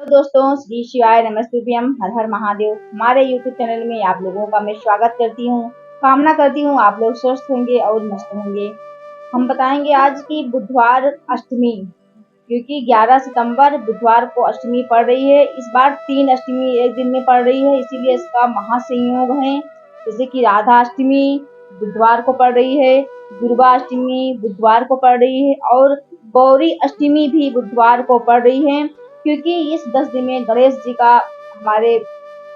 तो दोस्तों, श्री शिवाय नमस्तुभ्यम, हर हर महादेव। हमारे यूट्यूब चैनल में आप लोगों का मैं स्वागत करती हूँ। कामना करती हूँ आप लोग स्वस्थ होंगे और मस्त होंगे। हम बताएंगे आज की बुधवार अष्टमी, क्योंकि 11 सितंबर बुधवार को अष्टमी पड़ रही है। इस बार 3 अष्टमी एक दिन में पड़ रही है, इसीलिए इसका महासंयोग है। जैसे कि राधा अष्टमी बुधवार को पड़ रही है, दुर्गा अष्टमी बुधवार को पड़ रही है और गौरी अष्टमी भी बुधवार को पड़ रही है। क्योंकि इस 10 दिन में हमारे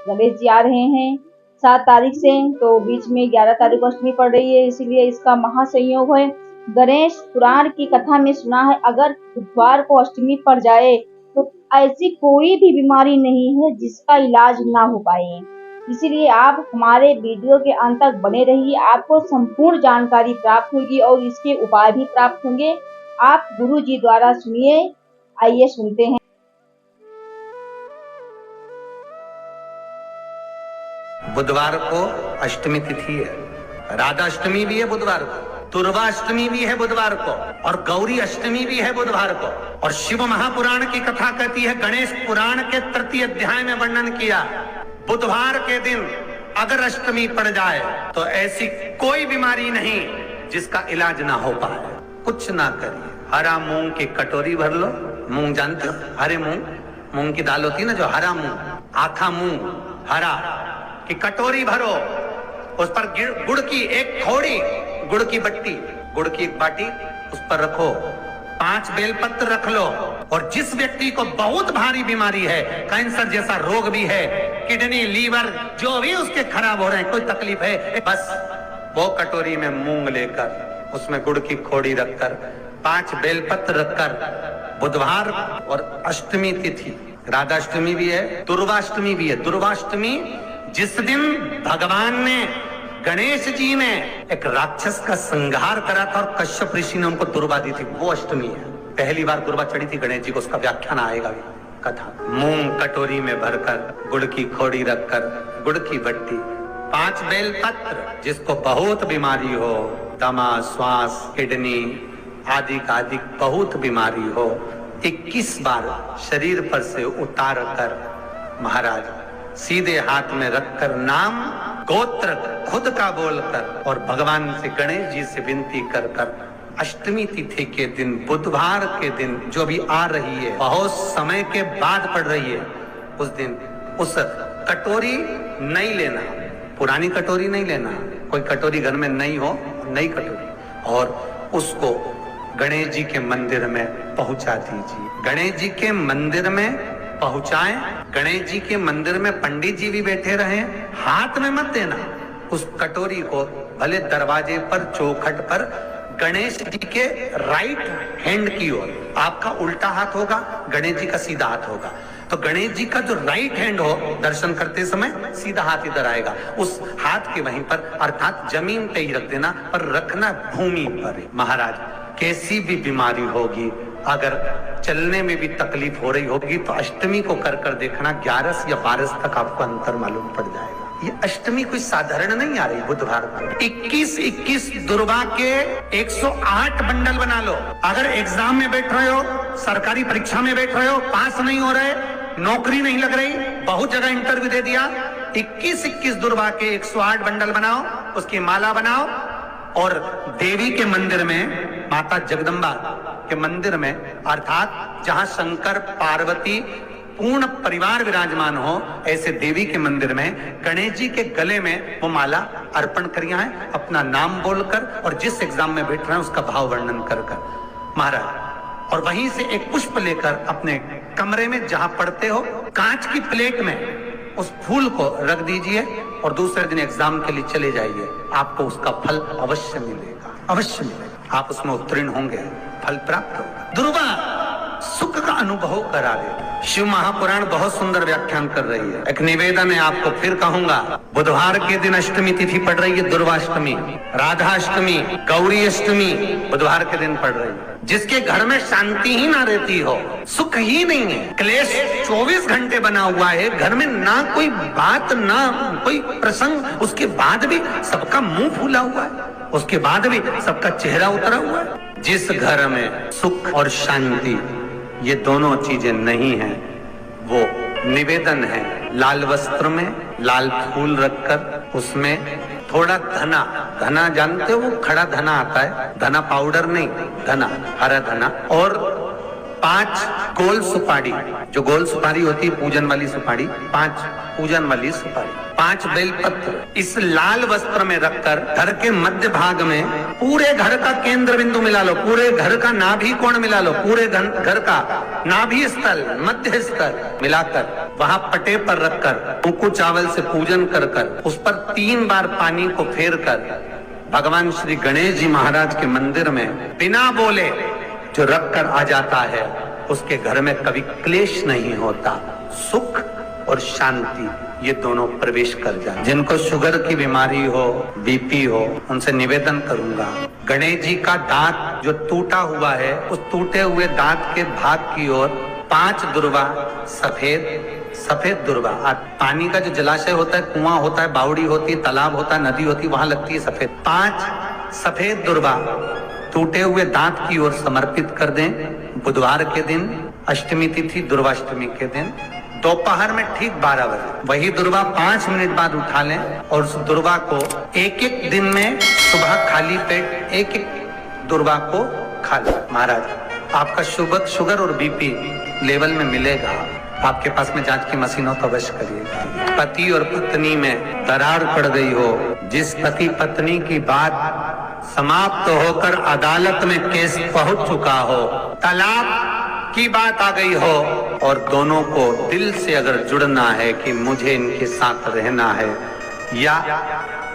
गणेश जी आ रहे हैं 7 तारीख से, तो बीच में 11 तारीख को अष्टमी पड़ रही है, इसीलिए इसका महासंयोग है। गणेश पुराण की कथा में सुना है, अगर बुधवार को अष्टमी पड़ जाए तो ऐसी कोई भी बीमारी नहीं है जिसका इलाज ना हो पाए। इसीलिए आप हमारे वीडियो के अंत तक बने रहिए, आपको संपूर्ण जानकारी प्राप्त होगी और इसके उपाय भी प्राप्त होंगे। आप गुरु जी द्वारा सुनिए। आइए सुनते हैं। बुधवार को अष्टमी तिथि है, राधा अष्टमी भी है बुधवार को, दुर्गा अष्टमी भी है बुधवार को और गौरी अष्टमी भी है बुधवार को। और शिव महापुराण की कथा कहती है, गणेश पुराण के 3 अध्याय में वर्णन किया, बुधवार के दिन अगर अष्टमी पड़ जाए तो ऐसी कोई बीमारी नहीं जिसका इलाज ना हो पाए। कुछ ना करिए, हरा मूंग की कटोरी भर लो। मूंग जानते हो, हरे मूंग की दाल होती है ना, जो हरा मूंग, आखा मूंग हरा की कटोरी भरो, उस पर गुड़ की एक खोड़ी, गुड़ की बट्टी, गुड़ की एक बाटी उस पर रखो, 5 बेलपत्र रख लो। और जिस व्यक्ति को बहुत भारी बीमारी है, कैंसर जैसा रोग भी है, किडनी लीवर जो भी उसके खराब हो रहे हैं, कोई तकलीफ है, बस वो कटोरी में मूंग लेकर उसमें गुड़ की खोड़ी रखकर 5 बेलपत्र रखकर, बुधवार और अष्टमी तिथि, राधा अष्टमी भी है, दुर्गाष्टमी भी है। दुर्गाष्टमी जिस दिन भगवान ने, गणेश जी ने एक राक्षस का संहार करा था और कश्यप ऋषि ने उनको दुर्वा दी थी, वो अष्टमी है। पहली बार दुर्वा चढ़ी थी गणेश जी को, उसका व्याख्यान आएगा भी कथा। मूंग कटोरी में भरकर, गुड़ की खोड़ी रखकर, गुड़ की बट्टी, 5 बेलपत्र, जिसको बहुत बीमारी हो, दमा, श्वास, किडनी आदि का बहुत बीमारी हो, 21 बार शरीर पर से उतार कर महाराज सीधे हाथ में रखकर, नाम गोत्र खुद का बोलकर और भगवान से, गणेश जी से विनती कर कर, अष्टमी तिथि के दिन, बुधवार के दिन जो भी आ रही है, बहुत समय के बाद पड़ रही है, उस दिन उस कटोरी नहीं लेना, पुरानी कटोरी नहीं लेना, कोई कटोरी घर में नहीं हो, नई कटोरी, और उसको गणेश जी के मंदिर में पहुंचा दीजिए। गणेश जी के मंदिर में पहुंचाएं, गणेश जी के मंदिर में पंडित जी भी बैठे रहें, हाथ में मत देना उस कटोरी को, भले दरवाजे पर, चौखट पर, गणेश जी के राइट हैंड की ओर, आपका उल्टा हाथ होगा, गणेश जी का सीधा हाथ होगा, तो गणेश जी का जो राइट हैंड हो, दर्शन करते समय सीधा हाथ इधर आएगा, उस हाथ के वहीं पर, अर्थात जमीन पे ही रख देना, पर रखना भूमि पर। महाराज कैसी भी बीमारी होगी, अगर चलने में भी तकलीफ हो रही होगी, तो अष्टमी को कर कर देखना, 11 या 12 तक आपको अंतर मालूम पड़ जाएगा। ये अष्टमी कोई साधारण नहीं आ रही बुधवार को। 21 दुर्गा के 108 बंडल बना लो। अगर एग्जाम में बैठ रहे हो, सरकारी परीक्षा में बैठ रहे हो, पास नहीं हो रहे, नौकरी नहीं लग रही, बहुत जगह इंटरव्यू दे दिया, 21 दुर्गा के 108 बंडल बनाओ, उसकी माला बनाओ और देवी के मंदिर में, माता जगदम्बा के मंदिर में, अर्थात जहां शंकर पार्वती पूर्ण परिवार विराजमान हो, ऐसे देवी के मंदिर में गणेश जी के गले में वो माला अर्पण करिए है, अपना नाम बोलकर और जिस एग्जाम में बैठ रहे हैं उसका भाव वर्णन कर कर महाराज, और वहीं से एक पुष्प लेकर अपने कमरे में जहां पढ़ते हो, कांच की प्लेट में उस फूल को रख दीजिए और दूसरे दिन एग्जाम के लिए चले जाइए, आपको उसका फल अवश्य मिलेगा, अवश्य मिलेगा, आप उसमें उत्तीर्ण होंगे, फल प्राप्त होगा। दुर्गा सुख का अनुभव करा दे। शिव महापुराण बहुत सुंदर व्याख्यान कर रही है। एक निवेदन है आपको, फिर कहूंगा, बुधवार के दिन अष्टमी तिथि पड़ रही है, दुर्गाष्टमी, राधा अष्टमी, गौरी अष्टमी बुधवार के दिन पड़ रही है। जिसके घर में शांति ही ना रहती हो, सुख ही नहीं है, क्लेश 24 घंटे बना हुआ है, घर में ना कोई बात, ना कोई प्रसंग, उसके बाद भी सबका मुंह फूला हुआ है, उसके बाद भी सबका चेहरा उतरा हुआ है। जिस घर में सुख और शांति ये दोनों चीजें नहीं हैं, वो निवेदन है। लाल वस्त्र में लाल फूल रखकर उसमें थोड़ा धना, धना जानते हो, वो खड़ा धना आता है, धना पाउडर नहीं, धना, हरा धना, और 5 गोल सुपारी, जो गोल सुपारी होती है पूजन वाली सुपारी, 5 पूजन वाली सुपारी, 5 बेलपत्र इस लाल वस्त्र में रखकर घर के मध्य भाग में पूरे घर का केंद्र बिंदु मिला लो, पूरे घर का नाभि कोण मिला लो, पूरे घर का नाभि स्थल, मध्य स्थल मिलाकर वहां पटे पर रखकर कुंकू चावल से पूजन कर कर उस पर 3 बार पानी को फेर कर भगवान श्री गणेश जी महाराज के मंदिर में बिना बोले जो रख कर आ जाता है, उसके घर में कभी क्लेश नहीं होता, सुख और शांति ये दोनों प्रवेश कर जाए। जिनको शुगर की बीमारी हो, बीपी हो, उनसे निवेदन करूंगा, गणेश जी का दांत जो टूटा हुआ है, उस टूटे हुए दांत के भाग की ओर 5 दुर्वा सफेद दुर्वा, पानी का जो जलाशय होता है, कुआं होता है, बावड़ी होती है, तालाब होता है, नदी होती है, वहां लगती है सफेद, 5 सफेद दुर्वा टूटे हुए दांत की ओर समर्पित कर दें। बुधवार के दिन, अष्टमी तिथि दुर्वाष्टमी के दिन दोपहर में ठीक 12 बजे वही दुर्वा 5 मिनट बाद उठा लें और उस दुर्वा को एक दिन में सुबह खाली पेट एक दुर्वा को खा लें। महाराज आपका शुगर और बीपी लेवल में मिलेगा। आपके पास में जांच की मशीन हो तो अवश्य करिएगा। पति और पत्नी में दरार पड़ गई हो, जिस पति पत्नी की बात समाप्त होकर अदालत में केस पहुंच चुका हो, तलाक की बात आ गई हो और दोनों को दिल से अगर जुड़ना है कि मुझे इनके साथ रहना है या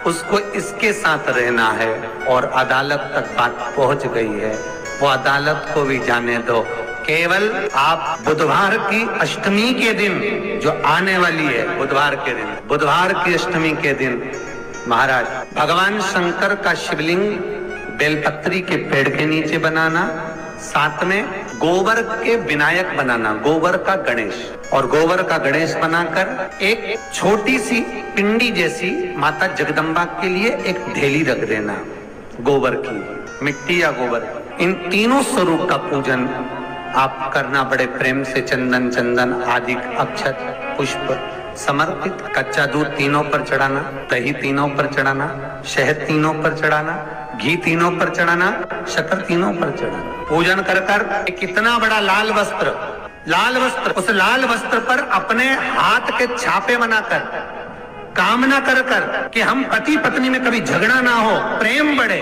उसको इसके साथ रहना है और अदालत तक बात पहुंच गई है, वो अदालत को भी जाने दो। केवल आप बुधवार की अष्टमी के दिन जो आने वाली है, बुधवार के दिन, बुधवार की अष्टमी के दिन महाराज भगवान शंकर का शिवलिंग बेलपत्री के पेड़ के नीचे बनाना, साथ में गोबर के विनायक बनाना, गोबर का गणेश, और गोबर का गणेश बनाकर एक छोटी सी पिंडी जैसी माता जगदम्बा के लिए एक ढेली रख देना, गोबर की, मिट्टी या गोबर। इन तीनों स्वरूप का पूजन आप करना बड़े प्रेम से, चंदन आदि अक्षत पुष्प समर्पित, कच्चा दूध तीनों पर चढ़ाना, दही तीनों पर चढ़ाना, शहद तीनों पर चढ़ाना, घी तीनों पर चढ़ाना, शक्कर तीनों पर चढ़ाना। पूजन कर कर कितना बड़ा लाल वस्त्र, उस लाल वस्त्र पर अपने हाथ के छापे बनाकर कामना कर कर कि हम पति पत्नी में कभी झगड़ा ना हो, प्रेम बढ़े,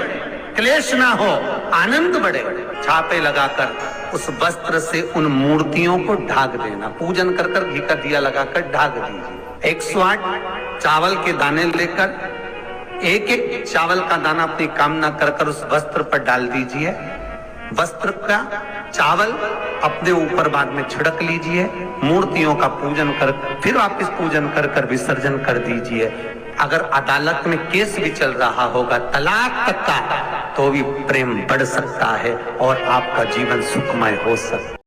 क्लेश ना हो, आनंद बढ़े, छापे लगाकर उस वस्त्र से उन मूर्तियों को ढाक देना। पूजन कर कर घी का दिया लगाकर ढाक दीजिए। 108 चावल के दाने लेकर एक चावल का दाना अपनी कामना कर कर उस वस्त्र पर डाल दीजिए। वस्त्र का चावल अपने ऊपर बाद में छिड़क लीजिए। मूर्तियों का पूजन कर फिर वापिस पूजन कर कर विसर्जन कर दीजिए। अगर अदालत में केस भी चल रहा होगा तलाक तक का, तो भी प्रेम बढ़ सकता है और आपका जीवन सुखमय हो सकता है।